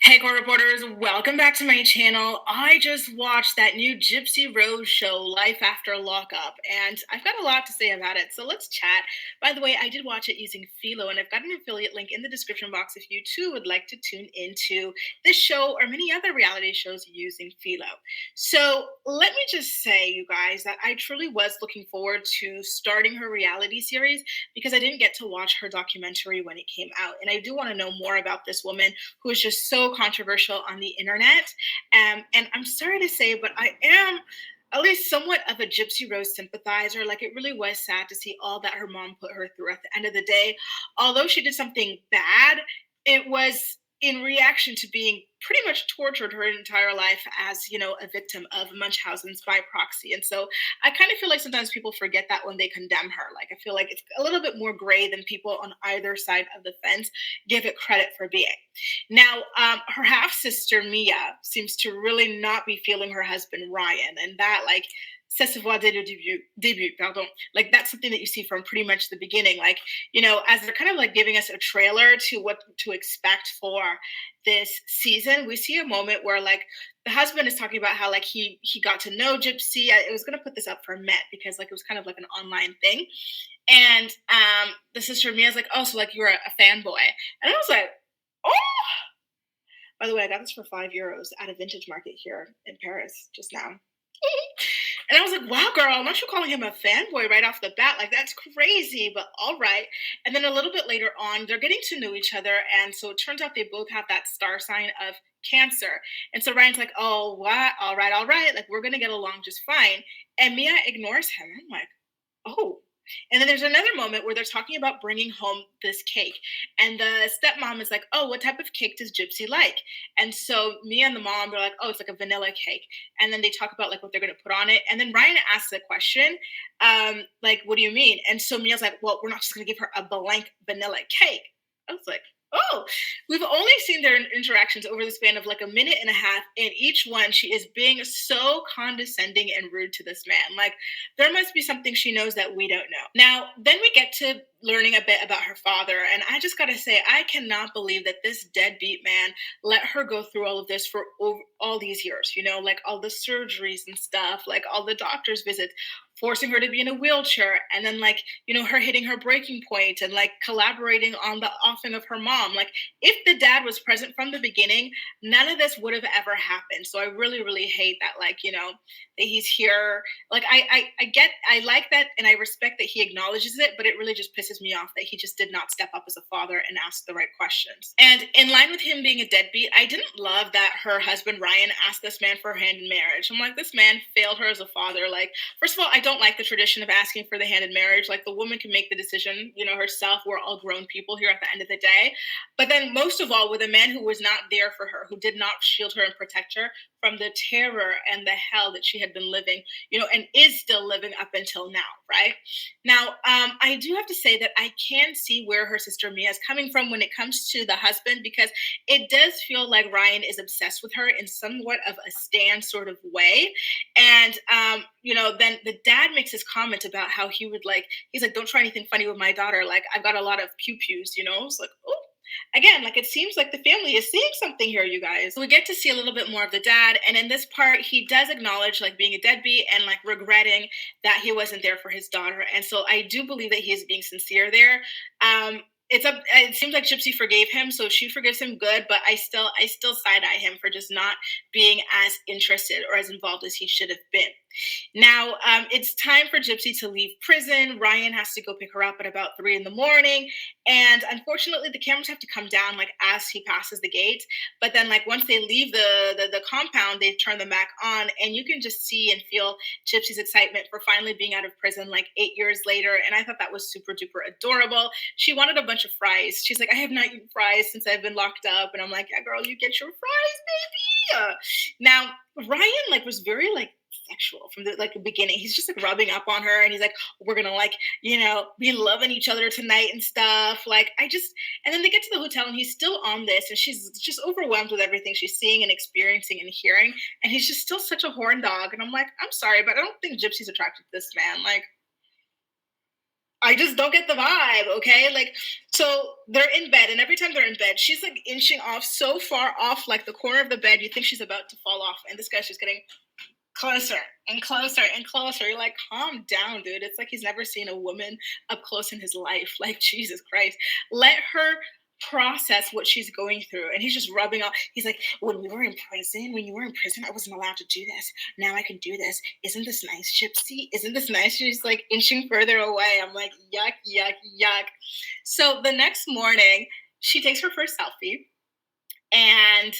Hey, core reporters, welcome back to my channel. I just watched that new Gypsy Rose show, Life After Lockup, and I've got a lot to say about it. So let's chat. By the way, I did watch it using Philo, and I've got an affiliate link in the description box if you too would like to tune into this show or many other reality shows using Philo. So let me just say, you guys, that I truly was looking forward to starting her reality series because I didn't get to watch her documentary when it came out. And I do want to know more about this woman who is just so controversial on the internet. And I'm sorry to say, but I am at least somewhat of a Gypsy Rose sympathizer. Like, it really was sad to see all that her mom put her through at the end of the day. Although she did something bad, it was in reaction to being pretty much tortured her entire life as, a victim of Munchausen's by proxy. And so I kind of feel like sometimes people forget that when they condemn her. Like, I feel like it's a little bit more gray than people on either side of the fence give it credit for being. Now, her half sister Mia seems to really not be feeling her husband Ryan, and that, like, ça se voit dès le début, pardon. Like, that's something that you see from pretty much the beginning. Like, as they're kind of like giving us a trailer to what to expect for this season, we see a moment where, like, the husband is talking about how, like, he got to know Gypsy. I was gonna put this up for Met because, like, it was kind of like an online thing, and the sister Mia's like, "Oh, so, like, you're a fanboy," and I was like, "Oh." By the way, I got this for €5 at a vintage market here in Paris just now. And I was like, wow, girl, not you calling him a fanboy right off the bat. Like, that's crazy, but all right. And then a little bit later on, they're getting to know each other. And so it turns out they both have that star sign of Cancer. And so Ryan's like, oh, what? All right, all right. Like, we're going to get along just fine. And Mia ignores him. I'm like, oh. And then there's another moment where they're talking about bringing home this cake. And the stepmom is like, oh, what type of cake does Gypsy like? And so me and the mom, they're like, oh, it's like a vanilla cake. And then they talk about, like, what they're going to put on it. And then Ryan asks a question, like, what do you mean? And so Mia's like, well, we're not just going to give her a blank vanilla cake. I was like, oh, we've only seen their interactions over the span of like a minute and a half. And each one, she is being so condescending and rude to this man. Like, there must be something she knows that we don't know. Now, then we get to learning a bit about her father. And I just got to say, I cannot believe that this deadbeat man let her go through all of this for all these years, like all the surgeries and stuff, like all the doctor's visits, forcing her to be in a wheelchair, and then, like, her hitting her breaking point and, like, collaborating on the offing of her mom. Like, if the dad was present from the beginning, none of this would have ever happened. So I really, really hate that, like, that he's here. Like, I like that, and I respect that he acknowledges it, but it really just pisses me off that he just did not step up as a father and ask the right questions. And in line with him being a deadbeat, I didn't love that her husband Ryan asked this man for her hand in marriage. I'm like, this man failed her as a father. Like, first of all, I don't like the tradition of asking for the hand in marriage. Like, the woman can make the decision, herself. We're all grown people here at the end of the day. But then, most of all, with a man who was not there for her, who did not shield her and protect her from the terror and the hell that she had been living, and is still living up until now, right? Now, I do have to say that I can see where her sister Mia is coming from when it comes to the husband, because it does feel like Ryan is obsessed with her in somewhat of a stan sort of way. And, then the dad makes his comment about how he's like, don't try anything funny with my daughter. Like, I've got a lot of pew pews, It's like, oh, again, like, it seems like the family is seeing something here, you guys. We get to see a little bit more of the dad, and in this part, he does acknowledge, like, being a deadbeat and, like, regretting that he wasn't there for his daughter. And so I do believe that he is being sincere there. It seems like Gypsy forgave him, so she forgives him good, but I still side eye him for just not being as interested or as involved as he should have been. Now, it's time for Gypsy to leave prison. Ryan has to go pick her up at about 3 in the morning. And unfortunately, the cameras have to come down, like, as he passes the gate. But then, like, once they leave the compound, they turn them back on. And you can just see and feel Gypsy's excitement for finally being out of prison, like, 8 years later. And I thought that was super duper adorable. She wanted a bunch of fries. She's like, I have not eaten fries since I've been locked up. And I'm like, yeah, girl, you get your fries, baby. Now, Ryan, like, was very, like, sexual from the, like, the beginning. He's just, like, rubbing up on her, and he's like, we're gonna, like, be loving each other tonight and stuff. Like, and then they get to the hotel, and he's still on this, and she's just overwhelmed with everything she's seeing and experiencing and hearing, and he's just still such a horn dog. And I'm like, I'm sorry, but I don't think Gypsy's attracted to this man. Like, I just don't get the vibe, okay? Like, so they're in bed, and every time they're in bed, she's like inching off so far off, like the corner of the bed, you think she's about to fall off, and this guy's just getting closer and closer and closer. You're like, calm down, dude. It's like he's never seen a woman up close in his life. Like, Jesus Christ. Let her process what she's going through. And he's just rubbing off. He's like, when you were in prison, I wasn't allowed to do this. Now I can do this. Isn't this nice, Gypsy? Isn't this nice? She's like inching further away. I'm like, yuck, yuck, yuck. So the next morning, she takes her first selfie, and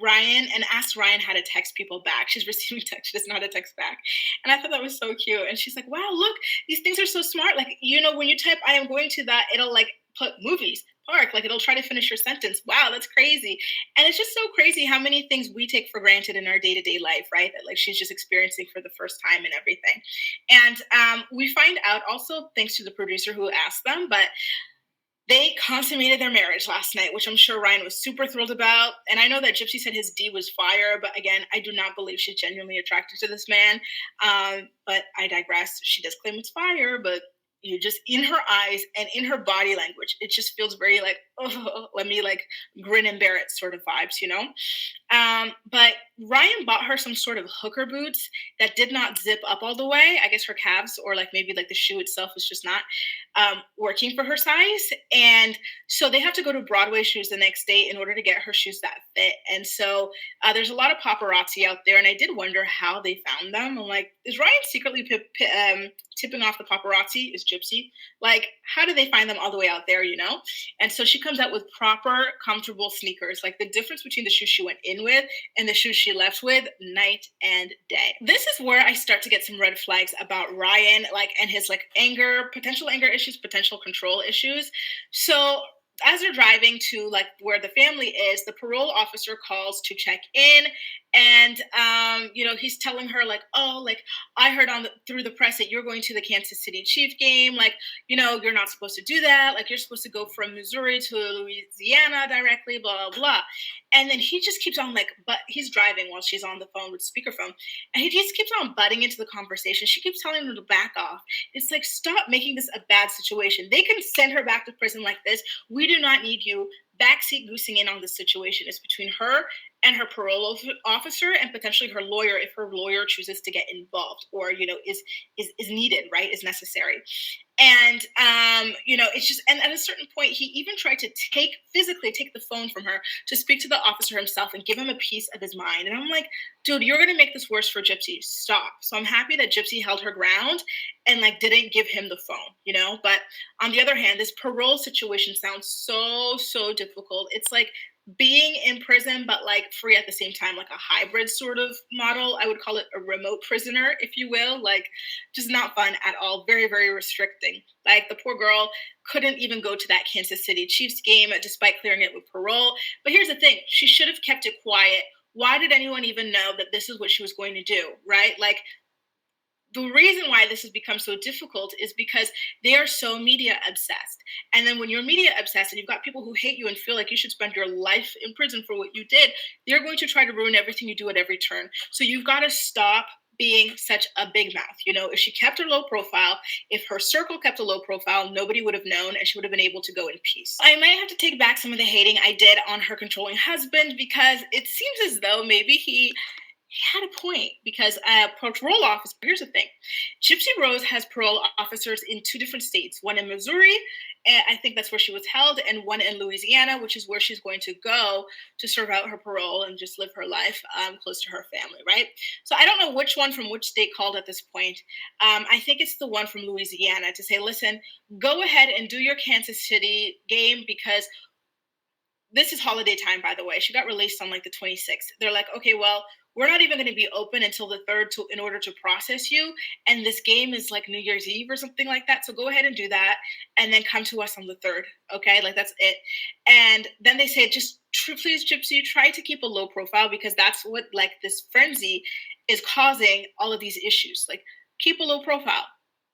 Ryan and asked Ryan how to text people back. She's receiving text, she doesn't know how to text back. And I thought that was so cute. And she's like, wow, look, these things are so smart. Like, when you type I am going to that, it'll like put movies, park, like it'll try to finish your sentence. Wow, that's crazy. And it's just so crazy how many things we take for granted in our day-to-day life, right? That like she's just experiencing for the first time and everything. And we find out also thanks to the producer who asked them, but they consummated their marriage last night, which I'm sure Ryan was super thrilled about. And I know that Gypsy said his D was fire, but again, I do not believe she's genuinely attracted to this man. But I digress. She does claim it's fire, but you just in her eyes and in her body language, it just feels very like, oh, let me like grin and bear it sort of vibes. But Ryan bought her some sort of hooker boots that did not zip up all the way. I guess her calves, or like maybe like the shoe itself was just not working for her size. And so they have to go to Broadway Shoes the next day in order to get her shoes that fit. And so there's a lot of paparazzi out there. And I did wonder how they found them. I'm like, is Ryan secretly tipping off the paparazzi? Is Gypsy? Like, how do they find them all the way out there? And so she comes out with proper, comfortable sneakers. Like the difference between the shoes she went in with and the shoes she left with, night and day. This is where I start to get some red flags about Ryan, like, and his like potential anger issues, potential control issues. So as they're driving to like where the family is, the parole officer calls to check in, and he's telling her like, oh, like I heard through the press that you're going to the Kansas City Chief game. Like, you're not supposed to do that. Like, you're supposed to go from Missouri to Louisiana directly, blah, blah, blah. And then he just keeps on like, but he's driving while she's on the phone with speakerphone. And he just keeps on butting into the conversation. She keeps telling him to back off. It's like, stop making this a bad situation. They can send her back to prison like this. We do not need you backseat goosing in on this situation. It's between her and her parole officer and potentially her lawyer if her lawyer chooses to get involved or is needed, right, is necessary. And it's just, and at a certain point he even tried to physically take the phone from her to speak to the officer himself and give him a piece of his mind. And I'm like, dude, you're gonna make this worse for Gypsy. Stop. So I'm happy that Gypsy held her ground and like didn't give him the phone. But on the other hand, this parole situation sounds so difficult. It's like being in prison but like free at the same time, like a hybrid sort of model. I would call it a remote prisoner, if you will. Like, just not fun at all. Very, very restricting. Like, the poor girl couldn't even go to that Kansas City Chiefs game despite clearing it with parole. But here's the thing, she should have kept it quiet. Why did anyone even know that this is what she was going to do, right? Like, the reason why this has become so difficult is because they are so media obsessed. And then when you're media obsessed and you've got people who hate you and feel like you should spend your life in prison for what you did, they're going to try to ruin everything you do at every turn. So you've got to stop being such a big mouth. If she kept her low profile, if her circle kept a low profile, nobody would have known and she would have been able to go in peace. I might have to take back some of the hating I did on her controlling husband because it seems as though maybe he had a point because parole officer, here's the thing. Gypsy Rose has parole officers in two different states, one in Missouri, and I think that's where she was held, and one in Louisiana, which is where she's going to go to serve out her parole and just live her life close to her family, right? So I don't know which one from which state called at this point. I think it's the one from Louisiana to say, listen, go ahead and do your Kansas City game because this is holiday time, by the way. She got released on like the 26th. They're like, okay, well, we're not even going to be open until the 3rd in order to process you. And this game is like New Year's Eve or something like that. So go ahead and do that and then come to us on the 3rd. Okay, like that's it. And then they say, just please, Gypsy, try to keep a low profile because that's what like this frenzy is causing all of these issues. Like, keep a low profile.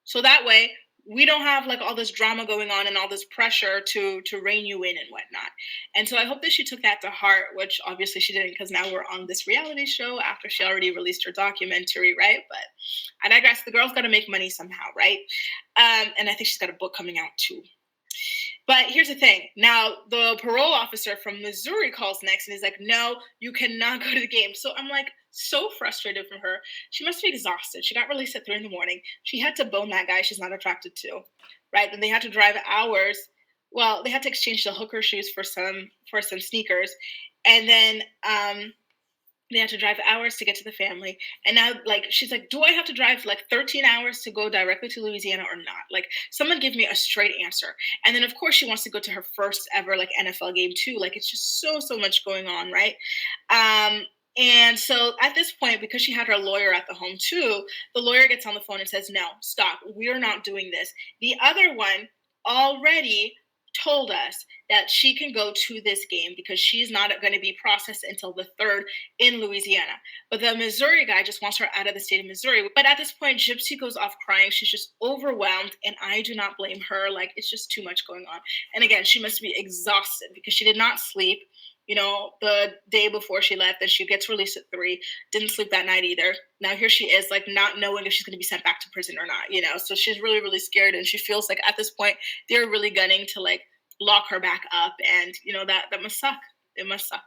So that way we don't have like all this drama going on and all this pressure to rein you in and whatnot. And so I hope that she took that to heart, which obviously she didn't, because now we're on this reality show after she already released her documentary, right? But I digress. The girl's got to make money somehow, right? And I think she's got a book coming out too. But here's the thing. Now, the parole officer from Missouri calls next and he's like, no, you cannot go to the game. So I'm like, so frustrated for her. She must be exhausted. She got released at 3 in the morning. She had to bone that guy she's not attracted to, right? And they had to drive hours. Well, they had to exchange the hooker shoes for some sneakers. And then they had to drive hours to get to the family. And now, like, she's like, do I have to drive like 13 hours to go directly to Louisiana or not? Like, someone give me a straight answer. And then, of course, she wants to go to her first ever like NFL game too. Like, it's just so much going on, right? Um, and so at this point, because she had her lawyer at the home too, the lawyer gets on the phone and says, no, stop. We're not doing this. The other one already told us that she can go to this game because she's not going to be processed until the third in Louisiana. But the Missouri guy just wants her out of the state of Missouri. But at this point, Gypsy goes off crying. She's just overwhelmed, and I do not blame her. Like, it's just too much going on. And again, she must be exhausted because she did not sleep. The day before she left, and she gets released at 3. Didn't sleep that night either. Now here she is, like not knowing if she's going to be sent back to prison or not. So she's really scared, and she feels like at this point they're really gunning to like lock her back up, and that must suck. It must suck.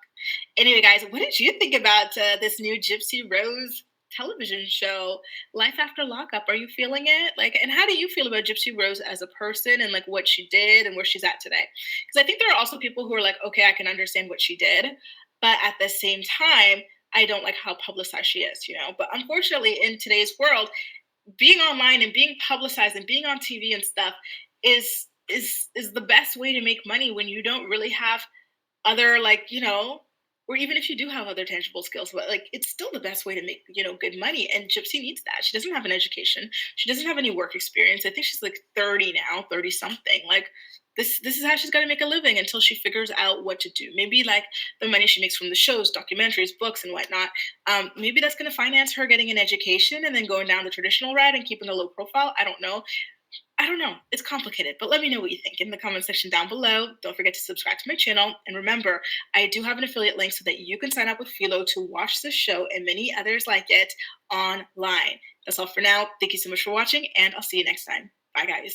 Anyway, guys, what did you think about this new Gypsy Rose television show, Life After Lockup? Are you feeling it? Like, and how do you feel about Gypsy Rose as a person and like what she did and where she's at today? Because I think there are also people who are like, okay, I can understand what she did, but at the same time, I don't like how publicized she is. But unfortunately, in today's world, being online and being publicized and being on TV and stuff is the best way to make money when you don't really have other like or even if you do have other tangible skills, but like it's still the best way to make good money. And Gypsy needs that. She doesn't have an education, she doesn't have any work experience. I think she's like 30 now, 30 something. Like this is how she's going to make a living until she figures out what to do. Maybe like the money she makes from the shows, documentaries, books and whatnot, maybe that's going to finance her getting an education and then going down the traditional route and keeping a low profile. I don't know. It's complicated, but let me know what you think in the comment section down below. Don't forget to subscribe to my channel. And remember, I do have an affiliate link so that you can sign up with Philo to watch this show and many others like it online. That's all for now. Thank you so much for watching, and I'll see you next time. Bye, guys.